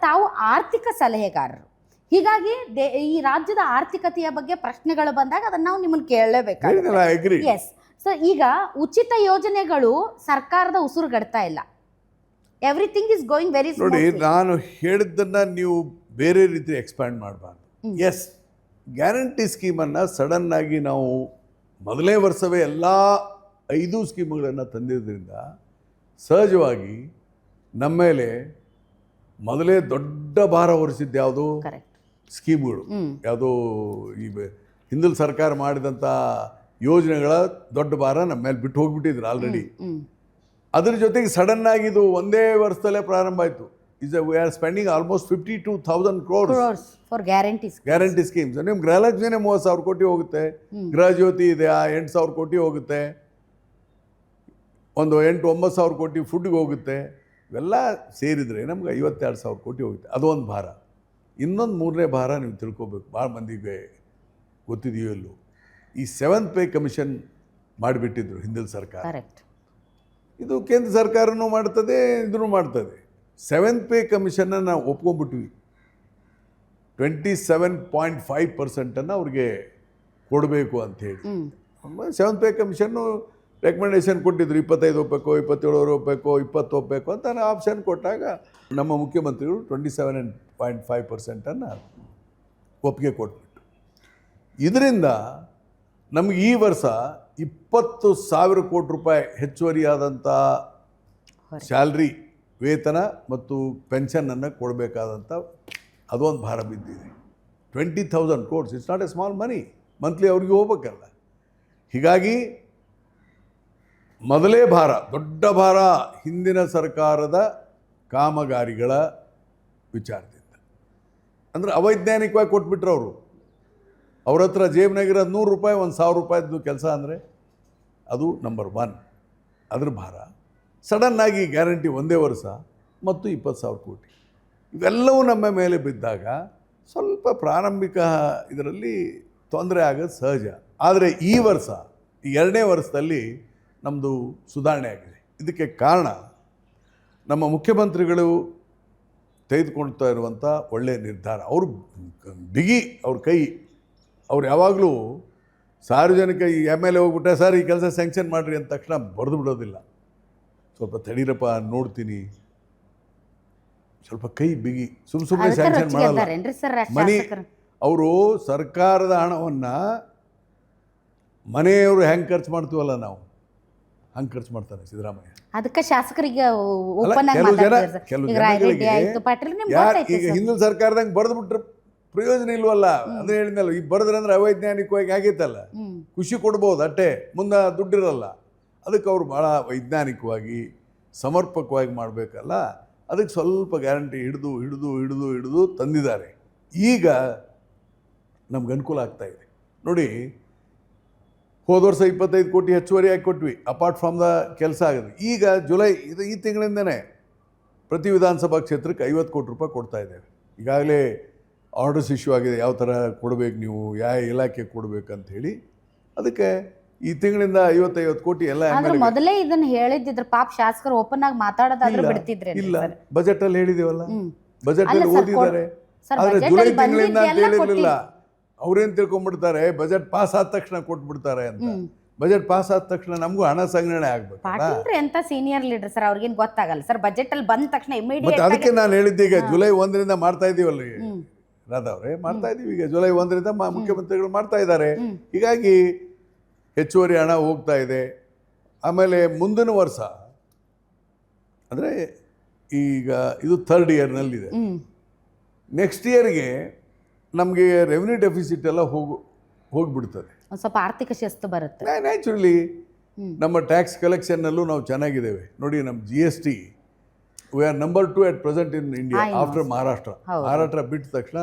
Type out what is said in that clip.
ತಾವು ಆರ್ಥಿಕ ಸಲಹೆಗಾರರು, ಹೀಗಾಗಿ ಈ ರಾಜ್ಯದ ಆರ್ಥಿಕತೆಯ ಬಗ್ಗೆ ಪ್ರಶ್ನೆಗಳು ಬಂದಾಗ ಅದನ್ನ ನಾವು ನಿಮ್ಮನ್ನು ಕೇಳಲೇಬೇಕಾಗುತ್ತೆ. ಎಸ್. ಸೊ ಈಗ ಉಚಿತ ಯೋಜನೆಗಳು ಸರ್ಕಾರದ ಉಸಿರುಗಡ್ತಾ ಇಲ್ಲ. ಎವ್ರಿಥಿಂಗ್ ಇಸ್ ಗೋಯಿಂಗ್ ವೆರಿ ನೋಡಿ, ನಾನು ಹೇಳಿದ್ದನ್ನು ನೀವು ಬೇರೆ ರೀತಿ ಎಕ್ಸ್ಪ್ಯಾಂಡ್ ಮಾಡಬಾರ್ದು. ಎಸ್, ಗ್ಯಾರಂಟಿ ಸ್ಕೀಮನ್ನು ಸಡನ್ನಾಗಿ ನಾವು ಮೊದಲನೇ ವರ್ಷವೇ ಎಲ್ಲ 5 ಸ್ಕೀಮ್ಗಳನ್ನು ತಂದಿದ್ದರಿಂದ ಸಹಜವಾಗಿ ನಮ್ಮ ಮೇಲೆ ಮೊದಲೇ ದೊಡ್ಡ ಭಾರ ಹೊರಿಸಿದ್ದು ಯಾವುದು? ಸ್ಕೀಮ್ಗಳು. ಯಾವುದೋ ಈ ಹಿಂದಿನ ಸರ್ಕಾರ ಮಾಡಿದಂಥ ಯೋಜನೆಗಳ ದೊಡ್ಡ ಭಾರ ನಮ್ಮ ಮೇಲೆ ಬಿಟ್ಟು ಹೋಗ್ಬಿಟ್ಟಿದ್ರು ಆಲ್ರೆಡಿ. ಅದ್ರ ಜೊತೆಗೆ ಸಡನ್ ಆಗಿ ಇದು ಒಂದೇ ವರ್ಷದಲ್ಲೇ ಪ್ರಾರಂಭ ಆಯಿತು. We are spending almost 52,000 crores for guarantee schemes. ನಿಮ್ಮ ಗೃಹಲಕ್ಷ್ಮಿನೇ 30,000 ಕೋಟಿ ಹೋಗುತ್ತೆ, ಗೃಹ ಜ್ಯೋತಿ ಇದೆ 8,000 ಕೋಟಿ ಹೋಗುತ್ತೆ, ಒಂದು 8,000-9,000 ಕೋಟಿ ಫುಡ್ಗೆ ಹೋಗುತ್ತೆ. ಇವೆಲ್ಲ ಸೇರಿದರೆ ನಮ್ಗೆ 52,000 ಕೋಟಿ ಹೋಗುತ್ತೆ. ಅದೊಂದು ಭಾರ. ಇನ್ನೊಂದು ಮೂರನೇ ಭಾರ ನೀವು ತಿಳ್ಕೊಬೇಕು, ಭಾಳ ಮಂದಿಗೆ ಗೊತ್ತಿದೆಯೋ ಇಲ್ಲೋ, ಈ 7th ಪೇ ಕಮಿಷನ್ ಮಾಡಿಬಿಟ್ಟಿದ್ರು ಹಿಂದಿನ ಸರ್ಕಾರ. ಇದು ಕೇಂದ್ರ ಸರ್ಕಾರನೂ ಮಾಡ್ತದೆ, ಇದನ್ನು ಮಾಡ್ತದೆ. 7th ಪೇ ಕಮಿಷನ್ನ ನಾವು ಒಪ್ಕೊಂಡ್ಬಿಟ್ವಿ. 27.5% ಅವ್ರಿಗೆ ಕೊಡಬೇಕು ಅಂಥೇಳಿ 7th ಪೇ ಕಮಿಷನ್ನು ರೆಕಮೆಂಡೇಶನ್ ಕೊಟ್ಟಿದ್ರು. 25 ಒಪ್ಪಬೇಕು, 27 ಒಪ್ಪಬೇಕು, 20 ಒಪ್ಪಬೇಕು ಅಂತ ಆಪ್ಷನ್ ಕೊಟ್ಟಾಗ ನಮ್ಮ ಮುಖ್ಯಮಂತ್ರಿಗಳು 27.5% ಒಪ್ಪಿಗೆ ಕೊಟ್ಬಿಟ್ಟು, ಇದರಿಂದ ನಮಗೆ ಈ ವರ್ಷ 20,000 ಕೋಟಿ ರೂಪಾಯಿ ಹೆಚ್ಚುವರಿಯಾದಂಥ ಸ್ಯಾಲ್ರಿ, ವೇತನ ಮತ್ತು ಪೆನ್ಷನನ್ನು ಕೊಡಬೇಕಾದಂಥ ಅದೊಂದು ಭಾರ ಬಿದ್ದಿದೆ. 20,000 crores, it's not A small money. Monthly ಅವ್ರಿಗೆ ಹೋಗ್ಬೇಕಲ್ಲ. ಹೀಗಾಗಿ ಮೊದಲೇ ಭಾರ, ದೊಡ್ಡ ಭಾರ ಹಿಂದಿನ ಸರ್ಕಾರದ ಕಾಮಗಾರಿಗಳ ವಿಚಾರದಿಂದ. ಅಂದರೆ ಅವೈಜ್ಞಾನಿಕವಾಗಿ ಕೊಟ್ಬಿಟ್ರು ಅವರು. ಅವ್ರ ಹತ್ರ ಜೇಬ್ನಾಗಿರೋ 100 ರೂಪಾಯಿ, 1,000 ರೂಪಾಯಿದ್ದು ಕೆಲಸ ಅಂದರೆ ಅದು ನಂಬರ್ 1. ಅದ್ರ ಭಾರ. ಸಡನ್ನಾಗಿ ಗ್ಯಾರಂಟಿ ಒಂದೇ ವರ್ಷ ಮತ್ತು 20,000 ಕೋಟಿ ಇವೆಲ್ಲವೂ ನಮ್ಮ ಮೇಲೆ ಬಿದ್ದಾಗ ಸ್ವಲ್ಪ ಪ್ರಾರಂಭಿಕ ಇದರಲ್ಲಿ ತೊಂದರೆ ಆಗೋದು ಸಹಜ. ಆದರೆ ಈ ವರ್ಷ, ಈ 2ನೇ ವರ್ಷದಲ್ಲಿ ನಮ್ಮದು ಸುಧಾರಣೆ ಆಗಿದೆ. ಇದಕ್ಕೆ ಕಾರಣ ನಮ್ಮ ಮುಖ್ಯಮಂತ್ರಿಗಳು ತೆಗೆದುಕೊಳ್ತಾ ಇರುವಂಥ ಒಳ್ಳೆಯ ನಿರ್ಧಾರ. ಅವರು ಬಿಗಿ, ಅವ್ರ ಕೈ, ಅವ್ರು ಯಾವಾಗಲೂ ಸಾರ್ವಜನಿಕ ಈ MLA ಹೋಗ್ಬಿಟ್ಟೆ, ಸರ್ ಈ ಕೆಲಸ ಸ್ಯಾಂಕ್ಷನ್ ಮಾಡಿರಿ ಅಂದ ತಕ್ಷಣ ಬರೆದು ಬಿಡೋದಿಲ್ಲ. ಸ್ವಲ್ಪ ತಡೀರಪ್ಪ ನೋಡ್ತೀನಿ, ಸ್ವಲ್ಪ ಕೈ ಬಿಗಿ, ಸುಮ್ಮನೆ ಸ್ಯಾಂಕ್ಷನ್ ಮಾಡಲ್ಲ. ಮನಿ ಅವರು ಸರ್ಕಾರದ ಹಣವನ್ನು ಮನೆಯವರು ಹೆಂಗೆ ಖರ್ಚು ಮಾಡ್ತೀವಲ್ಲ ನಾವು, ಹಂಗೆ ಖರ್ಚು ಮಾಡ್ತಾರೆ ಸಿದ್ದರಾಮಯ್ಯ. ಅದಕ್ಕೆ ಶಾಸಕರಿಗೆ ಈಗ ಹಿಂದಿನ ಸರ್ಕಾರದಂಗೆ ಬರೆದು ಬಿಟ್ರೆ ಪ್ರಯೋಜನ ಇಲ್ವಲ್ಲ. ಅದೇ ಹೇಳಿದ್ನಲ್ಲ, ಈಗ ಬರೆದ್ರಂದ್ರೆ ಅವೈಜ್ಞಾನಿಕವಾಗಿ ಆಗೈತಲ್ಲ, ಖುಷಿ ಕೊಡ್ಬೋದು ಅಟ್ಟೆ, ಮುಂದೆ ದುಡ್ಡಿರಲ್ಲ. ಅದಕ್ಕೆ ಅವರು ಭಾಳ ವೈಜ್ಞಾನಿಕವಾಗಿ ಸಮರ್ಪಕವಾಗಿ ಮಾಡಬೇಕಲ್ಲ, ಅದಕ್ಕೆ ಸ್ವಲ್ಪ ಗ್ಯಾರಂಟಿ ಹಿಡಿದು ತಂದಿದ್ದಾರೆ. ಈಗ ನಮ್ಗೆ ಅನುಕೂಲ ಆಗ್ತಾಯಿದೆ ನೋಡಿ. ಹೋದ ವರ್ಷ 25 ಕೋಟಿ ಹೆಚ್ಚುವರಿಯಾಗಿ ಕೊಟ್ವಿ, ಅಪಾರ್ಟ್ ಫ್ರಮ್ ದ ಕೆಲಸ ಆಗಿದೆ. ಈಗ ಜುಲೈ ಈ ತಿಂಗಳಿಂದನೇ ಪ್ರತಿ ವಿಧಾನಸಭಾ ಕ್ಷೇತ್ರಕ್ಕೆ 50 ಕೋಟಿ ರೂಪಾಯಿ ಕೊಡ್ತಾ ಇದ್ದೇವೆ. ಈಗಾಗಲೇ ಆರ್ಡರ್ಸ್ ಇಶ್ಯೂ ಆಗಿದೆ, ಯಾವ ಥರ ಕೊಡಬೇಕು, ನೀವು ಯಾವ ಇಲಾಖೆ ಕೊಡಬೇಕಂತ ಹೇಳಿ. ಅದಕ್ಕೆ ಈ ತಿಂಗಳಿಂದ 50 ಕೋಟಿ ಎಲ್ಲ ಮೊದಲೇ ಇದನ್ನ ಹೇಳಿದ್ರು. ಪಾಪ ಶಾಸಕರು ಓಪನ್ ಆಗಿ ಮಾತಾಡೋದಾದ್ರೂ ಬಿಡ್ತಿದ್ರೆ ಇಲ್ಲ. ಬಜೆಟ್ ಅಲ್ಲಿ ಹೇಳಿದೀವಲ್ಲ, ಬಜೆಟ್ ಅಲ್ಲಿ ಓದಿದ್ದಾರೆ. ಆದ್ರೆ ಜುಲೈ ತಿಂಗಳಿಂದ ಅಂತ ಹೇಳಿರ್ಲಿಲ್ಲ. ಅವ್ರೇನ್ ತಿಳ್ಕೊಂಡ್ಬಿಡ್ತಾರೆ, ಬಜೆಟ್ ಪಾಸ್ ಆದ ತಕ್ಷಣ ಕೊಟ್ಬಿಡ್ತಾರೆ ಅಂತ. ಬಜೆಟ್ ಪಾಸ್ ಆದ ತಕ್ಷಣ ನಮಗೂ ಹಣ ಸಂಗ್ರಹಣೆ ಆಗ್ಬೇಕು. ಪಾಟೀಲ್ ಅಂತ ಸೀನಿಯರ್ ಲೀಡರ್ ಸರ್, ಅವ್ರಿಗೇನು ಗೊತ್ತಾಗಲ್ಲ ಸರ್. ಬಜೆಟ್ ಅಲ್ಲಿ ಬಂದ ತಕ್ಷಣ ಇಮಿಡಿಯೇಟ್. ಅದಕ್ಕೆ ನಾನು ಹೇಳಿದ್ದೆ, ಈಗ ಜುಲೈ 1ರಿಂದ ಮಾಡ್ತಾ ಇದೀವಲ್ಲ ರಾಧವ್ರೆ, ಮಾಡ್ತಾ ಇದೀವಿ. ಈಗ ಜುಲೈ 1ರಿಂದ ಮುಖ್ಯಮಂತ್ರಿಗಳು ಮಾಡ್ತಾ ಇದ್ದಾರೆ. ಹೀಗಾಗಿ ಹೆಚ್ಚುವರಿ ಹಣ ಹೋಗ್ತಾ ಇದೆ. ಆಮೇಲೆ ಮುಂದಿನ ವರ್ಷ ಅಂದರೆ ಈಗ ಇದು 3rd ಇಯರ್ನಲ್ಲಿದೆ. ನೆಕ್ಸ್ಟ್ ಇಯರ್ಗೆ ನಮಗೆ ರೆವಿನ್ಯೂ ಡೆಫಿಸಿಟ್ ಎಲ್ಲ ಹೋಗಿಬಿಡ್ತದೆ. ಸ್ವಲ್ಪ ಆರ್ಥಿಕ ಶಿಸ್ತು ಬರುತ್ತೆ. ನ್ಯಾಚುರಲಿ ನಮ್ಮ ಟ್ಯಾಕ್ಸ್ ಕಲೆಕ್ಷನ್ನಲ್ಲೂ ನಾವು ಚೆನ್ನಾಗಿದ್ದೇವೆ ನೋಡಿ. ನಮ್ಮ GST we are number 2 at present in India after Maharashtra. Maharashtra ಬಿಟ್ಟ ತಕ್ಷಣ